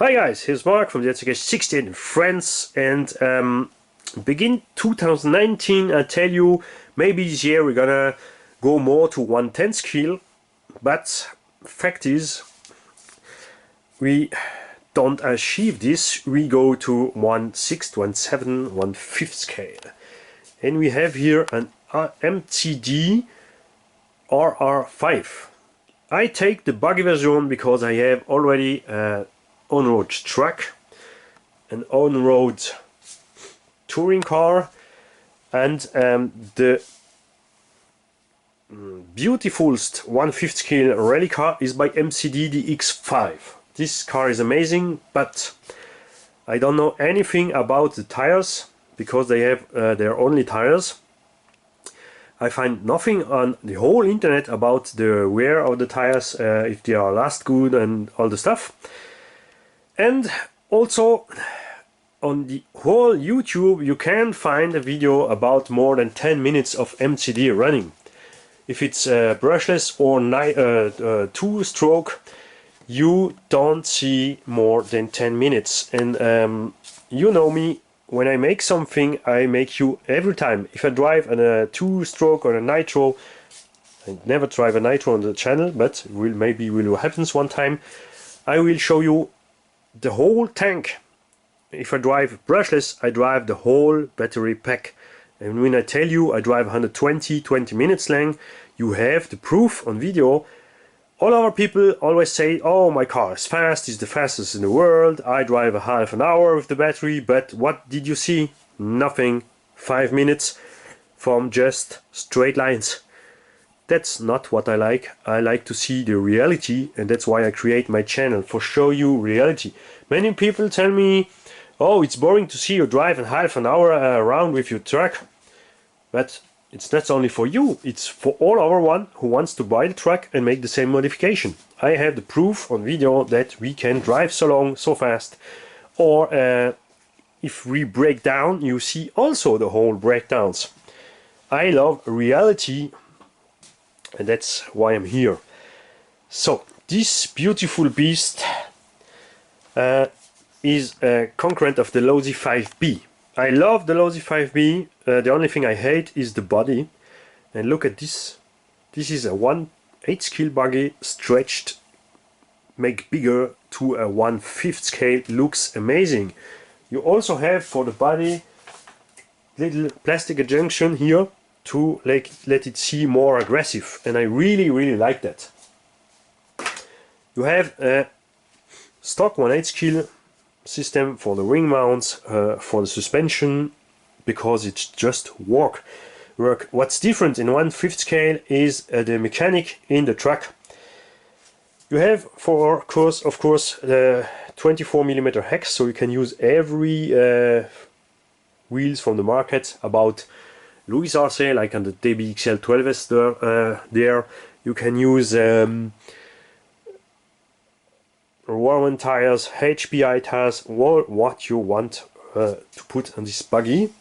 Hi guys, here's Mark from the ZK68 in France, and begin 2019 I tell you maybe this year we're gonna go more to 1/10 scale, but fact is we don't achieve this. We go to 1/6, 1/7, 1/5 scale, and we have here an MTD RR5. I take the buggy version because I have already on-road truck, an on-road touring car, and the beautifulest 1/5 scale rally car is by MCD, the X5. This car is amazing, but I don't know anything about the tires because they have their only tires. I find nothing on the whole internet about the wear of the tires, if they are last good and all the stuff. And also on the whole YouTube you can find a video about more than 10 minutes of MCD running. If it's brushless or two-stroke, you don't see more than 10 minutes. And you know me, when I make something I make you every time. If I drive on a two-stroke or a nitro, I never drive a nitro on the channel, but maybe will happen one time, I will show you the whole tank. If I drive brushless, I drive the whole battery pack. And when I tell you I drive 20 minutes long, you have the proof on video. All our people always say, oh, my car is fast, it's the fastest in the world, I drive a half an hour with the battery, but what did you see? Nothing. 5 minutes from just straight lines. That's not what I like. I like to see the reality, and that's why I create my channel, for show you reality. Many people tell me, oh, it's boring to see you drive in half an hour around with your truck. But it's not only for you, it's for all our one who wants to buy the truck and make the same modification. I have the proof on video that we can drive so long, so fast. Or if we break down, you see also the whole breakdowns. I love reality, and that's why I'm here. So this beautiful beast is a concurrent of the Losi 5B. I love the Losi 5B. The only thing I hate is the body. And look at this. This is a 1/8 scale buggy stretched, make bigger to a 1/5 scale. Looks amazing. You also have for the body little plastic adjunction here to let it see more aggressive, and I really like that. You have a stock 1/8 scale system for the ring mounts, for the suspension, because it's just work. What's different in 1/5 scale is the mechanic in the truck. You have, of course, the 24mm hex, so you can use every wheels from the market about Louis RC, like on the DBXL 12S there. You can use Warman tires, HPI tires, what you want to put on this buggy.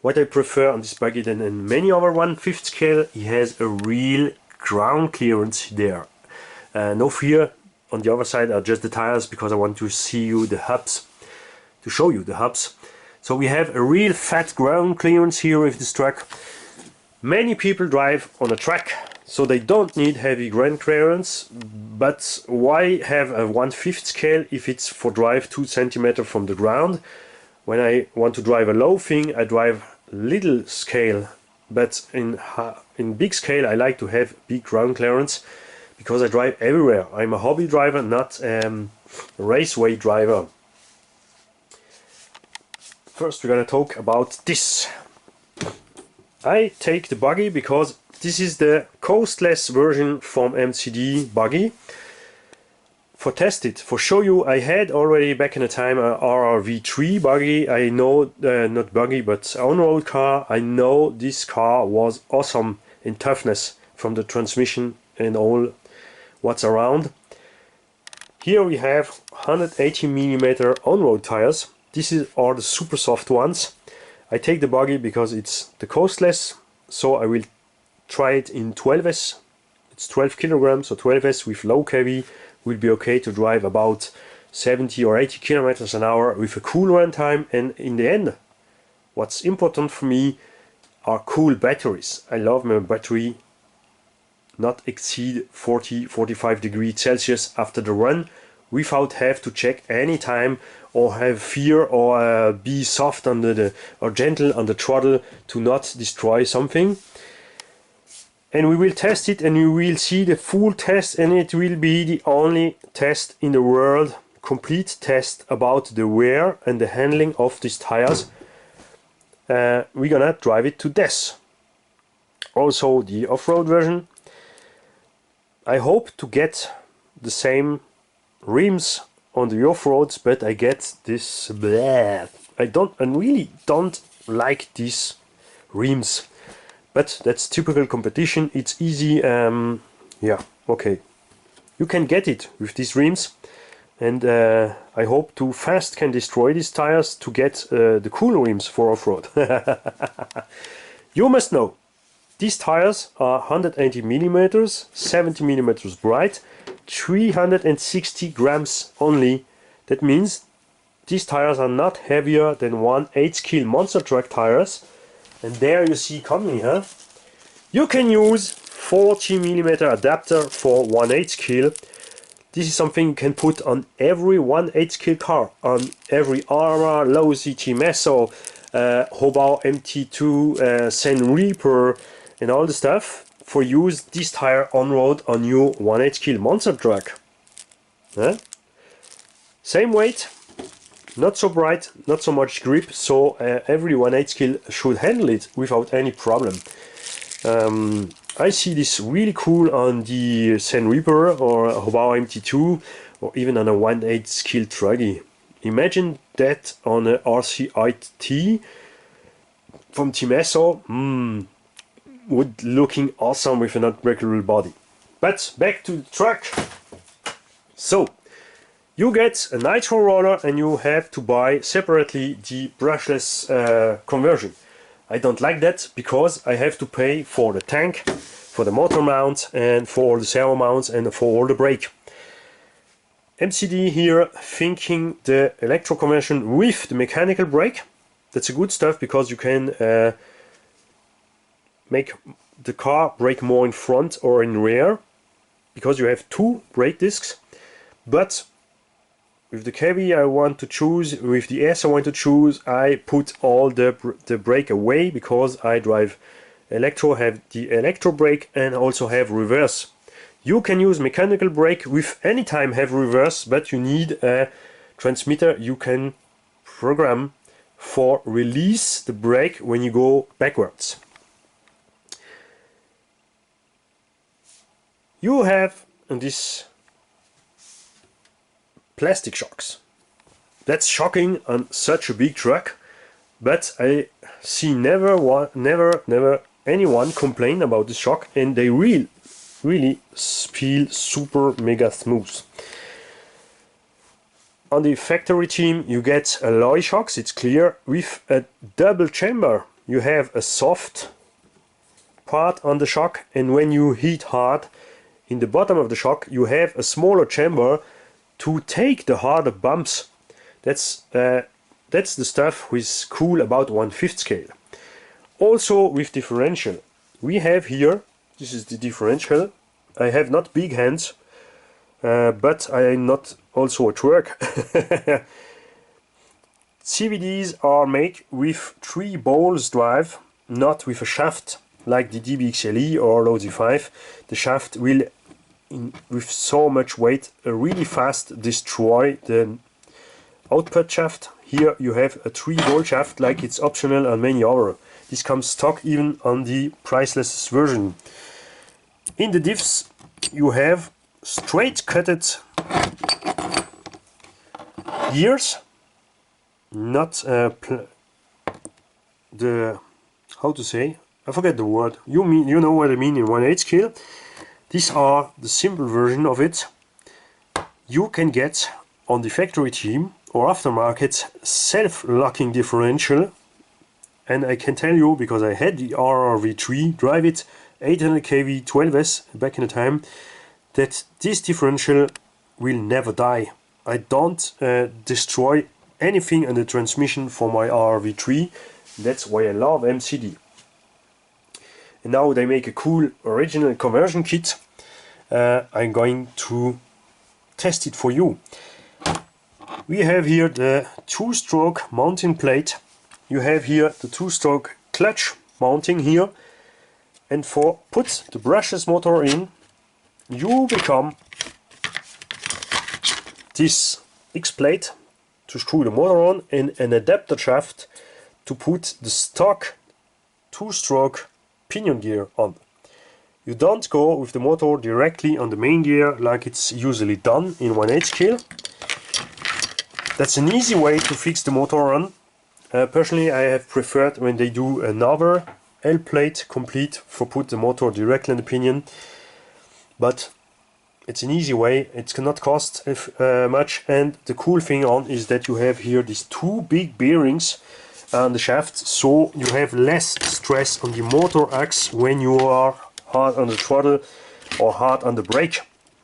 What I prefer on this buggy than in many other 1/5 scale, he has a real ground clearance there. No fear, on the other side are just the tires, because I want to see you the hubs, to show you the hubs. So we have a real fat ground clearance here with this truck. Many people drive on a track, so they don't need heavy ground clearance, but why have a 1/5 scale if it's for drive 2 cm from the ground? When I want to drive a low thing, I drive little scale, but in big scale I like to have big ground clearance, because I drive everywhere. I'm a hobby driver, not a raceway driver. First we're gonna talk about this. I take the buggy because this is the coastless version from MCD buggy. For test it, for show you, I had already back in the time a RRV3 buggy. I know, not buggy, but on-road car. I know this car was awesome in toughness from the transmission and all what's around. Here we have 180mm on-road tires. These are the super soft ones. I take the buggy because it's the coastless, so I will try it in 12S. It's 12 kilograms, so 12S with low heavy will be okay to drive about 70 or 80 kilometers an hour with a cool runtime. And in the end, what's important for me are cool batteries. I love my battery not exceed 40-45 degrees Celsius after the run, without have to check any time or have fear or be soft under the or gentle on the throttle to not destroy something. And we will test it, and you will see the full test, and it will be the only test in the world, complete test about the wear and the handling of these tires. We're gonna drive it to death. Also the off-road version. I hope to get the same rims on the off-roads, but I get this bleh. I really don't like these rims, but that's typical competition. It's easy. Yeah, okay, you can get it with these rims, and I hope to fast can destroy these tires to get the cool rims for off-road. You must know, these tires are 180 millimeters, 70 millimeters wide, 360 grams only. That means these tires are not heavier than 1/8 kg monster truck tires. And there you see coming, huh? You can use 40 millimeter adapter for 1/8 kg. This is something you can put on every 1/8 kg car, on every Arrma, Losi, Meso, Hobau MT2, Sen Reaper, and all the stuff, for use this tire on road on your 1/8 kg monster truck. Same weight, not so bright, not so much grip, so every 1/8 kg should handle it without any problem. I see this really cool on the Sen Reaper or Hobau MT2, or even on a 1/8 kg truggy. Imagine that on a RC8T from Meso. Would looking awesome with an unbreakable body. But back to the truck. So you get a nitro roller, and you have to buy separately the brushless conversion. I don't like that, because I have to pay for the tank, for the motor mount, and for all the servo mounts, and for all the brake. MCD here thinking the electro conversion with the mechanical brake. That's a good stuff, because you can make the car brake more in front or in rear, because you have two brake discs. But with the KV I want to choose, with the S I want to choose, I put all the brake away, because I drive electro, have the electro brake, and also have reverse. You can use mechanical brake with any time have reverse, but you need a transmitter you can program for release the brake when you go backwards. You have this plastic shocks. That's shocking on such a big truck, but I see never anyone complain about the shock, and they really feel super mega smooth. On the factory team you get alloy shocks, it's clear, with a double chamber. You have a soft part on the shock, and when you hit hard in the bottom of the shock, you have a smaller chamber to take the harder bumps. That's the stuff which is cool about 1/5 scale. Also with differential, we have here, this is the differential. I have not big hands, but I am not also a twerk. CVDs are made with 3 balls drive, not with a shaft like the DBX-LE or Losi 5. The shaft will, with so much weight, really fast destroy the output shaft. Here you have a 3-ball shaft, like it's optional on many other. This comes stock even on the priceless version. In the diffs you have straight cutted gears, not the, how to say, I forget the word. You know what I mean in 1/8 scale. These are the simple version of it. You can get on the factory team or aftermarket self-locking differential, and I can tell you, because I had the RRV3, drive it 800 kV 12S back in the time, that this differential will never die. I don't destroy anything in the transmission for my RRV3. That's why I love MCD. And now they make a cool original conversion kit. I'm going to test it for you. We have here the two-stroke mounting plate. You have here the two-stroke clutch mounting here. And for put the brushless motor in, you become this X-plate to screw the motor on and an adapter shaft to put the stock two-stroke pinion gear on. You don't go with the motor directly on the main gear like it's usually done in 1/8 scale. That's an easy way to fix the motor on. Personally, I have preferred when they do another L-plate complete for put the motor directly in the pinion, but it's an easy way. It cannot cost much, and the cool thing on is that you have here these two big bearings on the shaft, so you have less stress on the motor axe when you are hard on the throttle or hard on the brake.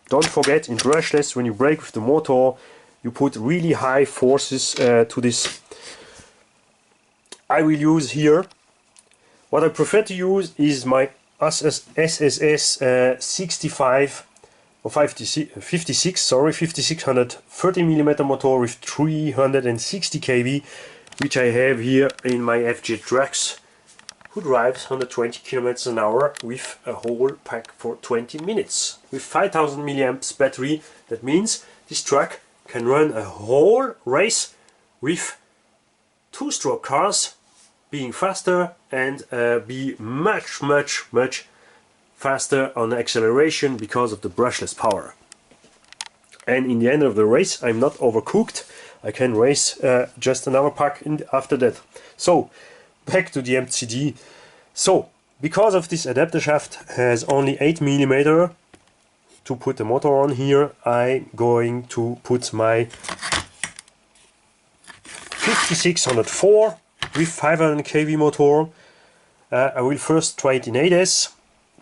Don't forget, in brushless, when you brake with the motor, you put really high forces to this. I will use here, what I prefer to use is my SSS 65 or 56, sorry, 5630mm motor with 360 kV, which I have here in my FJ Trax, who drives 120 km an hour with a whole pack for 20 minutes. With 5000 milliamps battery, that means this truck can run a whole race with two-stroke cars, being faster and be much faster on acceleration because of the brushless power. And in the end of the race, I'm not overcooked. I can race just another pack after that. So back to the MCD. So because of this adapter shaft has only 8mm to put the motor on here, I'm going to put my 5604 with 500 kV motor. I will first try it in 8S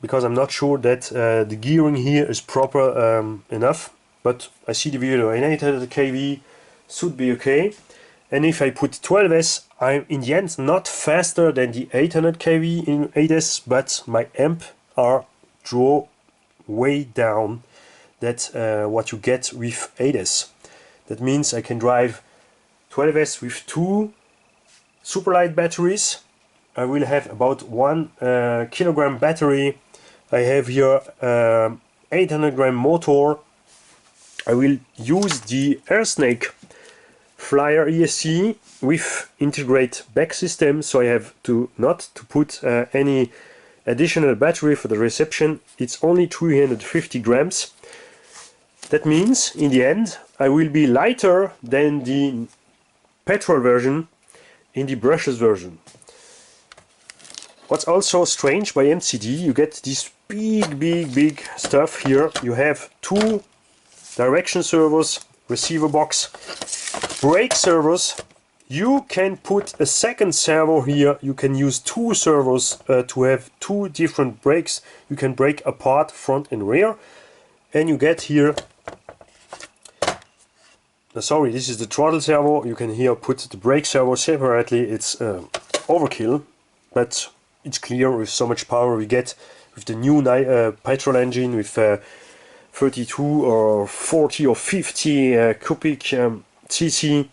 because I'm not sure that the gearing here is proper enough, but I see the video in 800 kV should be okay. And if I put 12S, I'm in the end not faster than the 800 kV in 8S, but my amp are draw way down. That's what you get with 8S. That means I can drive 12S with two superlight batteries. I will have about 1 kilogram battery. I have here 800 gram motor. I will use the Airsnake Flyer ESC with integrate back system, so I have to not to put any additional battery for the reception. It's only 350 grams. That means in the end I will be lighter than the petrol version in the brushless version. What's also strange by MCD, you get this big stuff here. You have two direction servos, receiver box, brake servos. You can put a second servo here. You can use two servos to have two different brakes. You can brake apart, front and rear. And you get here, sorry, this is the throttle servo. You can here put the brake servo separately. It's overkill, but it's clear with so much power we get with the new petrol engine with 32 or 40 or 50 cubic cc.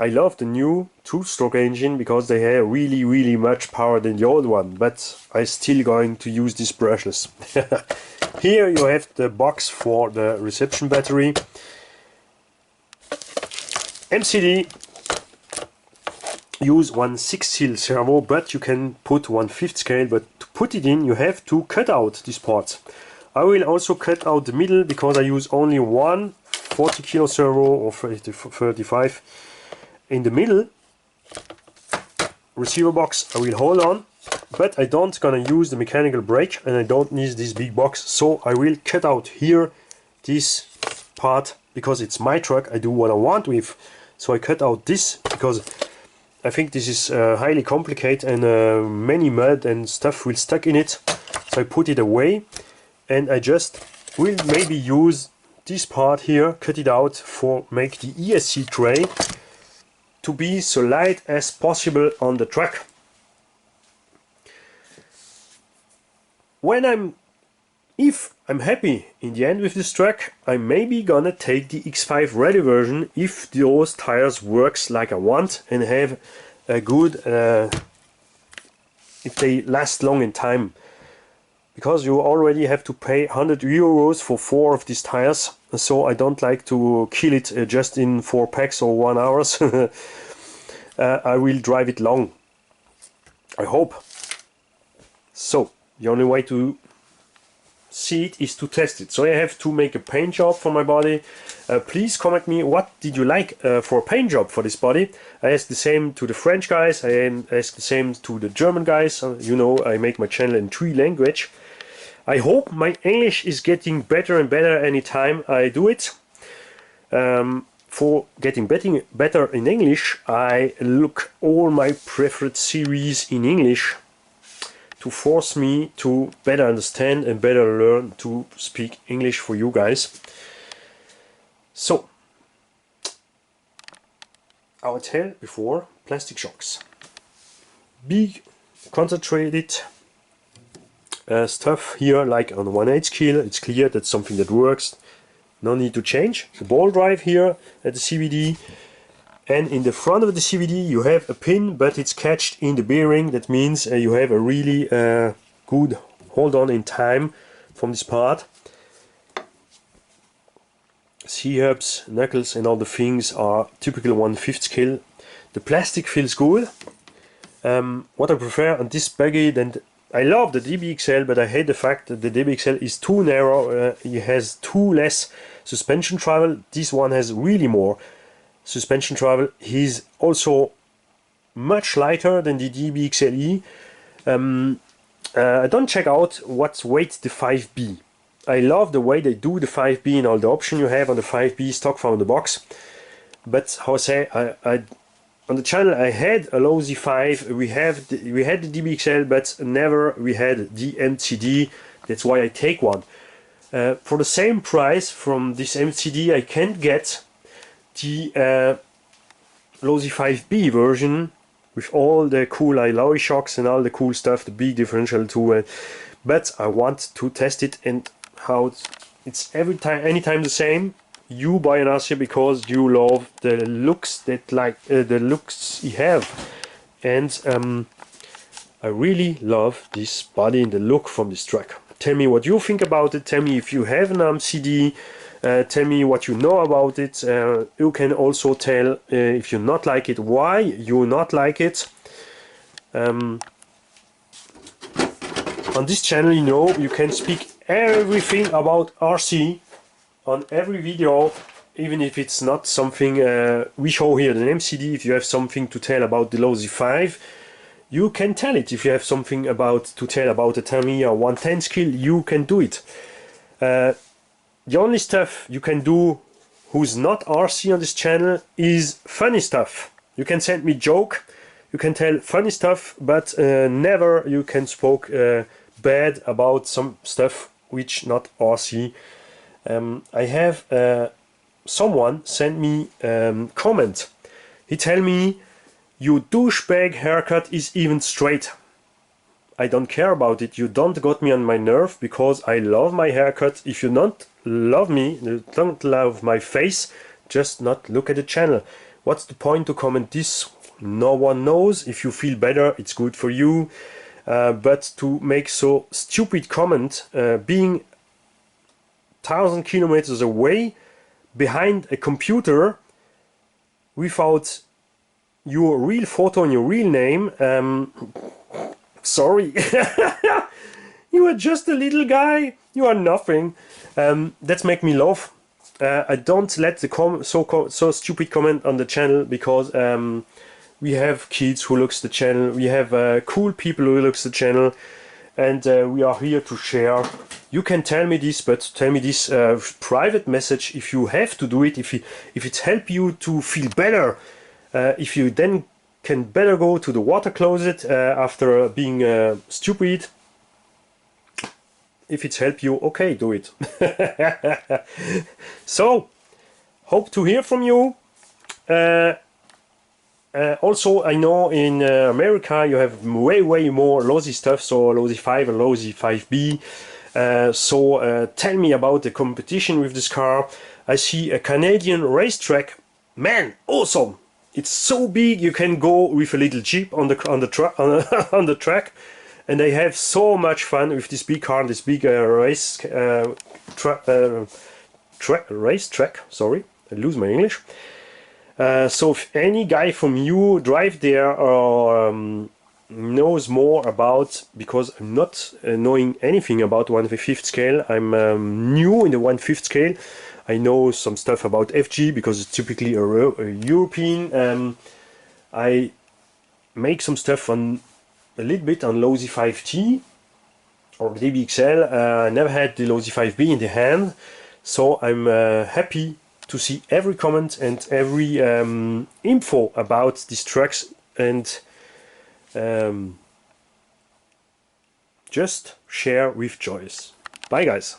I love the new two-stroke engine because they have really much power than the old one, but I'm still going to use this brushless. Here you have the box for the reception battery. MCD use 1/6 scale servo, but you can put 1/5 scale, but to put it in you have to cut out these parts. I will also cut out the middle because I use only one 40 kilo servo or 35 in the middle. Receiver box I will hold on, but I don't gonna use the mechanical brake and I don't need this big box, so I will cut out here this part because it's my truck. I do what I want with, so I cut out this because I think this is highly complicated and many mud and stuff will stuck in it, so I put it away and I just will maybe use this part here, cut it out for make the ESC tray to be so light as possible on the truck. If I'm happy in the end with this truck, I'm maybe gonna take the X5 Rally version if those tires works like I want and have a good, if they last long in time. Because you already have to pay 100 euros for 4 of these tires, so I don't like to kill it just in 4 packs or 1 hour. I will drive it long, I hope. So the only way to see it is to test it. So I have to make a paint job for my body. Please comment me, what did you like for a paint job for this body? I asked the same to the French guys, I asked the same to the German guys. You know, I make my channel in 3 languages. I hope my English is getting better and better anytime I do it. For getting better in English, I look all my preferred series in English to force me to better understand and better learn to speak English for you guys. So, I was tell before, plastic shocks. Big, concentrated stuff here, like on 1/8 kilo. It's clear that's something that works. No need to change. The ball drive here at the CVD. And in the front of the CVD you have a pin, but it's catched in the bearing. That means you have a really good hold on in time from this part. C-hubs, knuckles and all the things are typical 1/5 scale. The plastic feels good. What I prefer on this buggy, then I love the DBXL, but I hate the fact that the DBXL is too narrow. It has too less suspension travel. This one has really more suspension travel. He's also much lighter than the DBXLE. I don't check out what weight the 5B. I love the way they do the 5B and all the option you have on the 5B stock from the box. But how I say, on the channel I had a low Z5. We had the DBXL, but never we had the MCD. That's why I take one. For the same price from this MCD, I can't get the low Z5B version with all the cool alloy shocks and all the cool stuff, the big differential too. But I want to test it, and how it's anytime the same. You buy an RC because you love the looks the looks you have, and I really love this body and the look from this truck. Tell me what you think about it. Tell me if you have an MCD. Tell me what you know about it. You can also tell if you not like it, why you not like it. On this channel, you know, you can speak everything about RC on every video, even if it's not something we show here. The MCD, if you have something to tell about the low Z5, you can tell it. If you have something to tell about the Tamiya 110 scale, you can do it. The only stuff you can do who's not RC on this channel is funny stuff. You can send me joke, you can tell funny stuff, but never you can spoke bad about some stuff which not RC. I have someone send me comment. He tell me, your douchebag haircut is even straight. I don't care about it. You don't got me on my nerve because I love my haircut. If you don't love me, you don't love my face, just not look at the channel. What's the point to comment this? No one knows. If you feel better, it's good for you. But to make so stupid comment, being 1,000 kilometers away behind a computer without your real photo and your real name, sorry. You are just a little guy, you are nothing. That's make me laugh. I don't let the so stupid comment on the channel because we have kids who looks the channel, we have cool people who looks the channel, and we are here to share. You can tell me this, but tell me this private message if you have to do it, if it help you to feel better, if you then can better go to the water closet after being stupid. if it's helped you, okay, do it. So hope to hear from you. Also, I know in America you have way more Losi stuff, so Losi 5 and Losi 5B. So tell me about the competition with this car. I see a Canadian racetrack. Man, awesome! It's so big you can go with a little jeep on the track, and I have so much fun with this big car, this big racetrack. Sorry, I lose my English. So if any guy from you drive there or knows more about, because I'm not knowing anything about 1/5 scale, I'm new in the 1/5 scale. I know some stuff about FG because it's typically a European. I make some stuff on a little bit on Losi 5T or DBXL. I never had the Losi 5B in the hand, so I'm happy to see every comment and every info about these trucks, and just share with choice. Bye guys.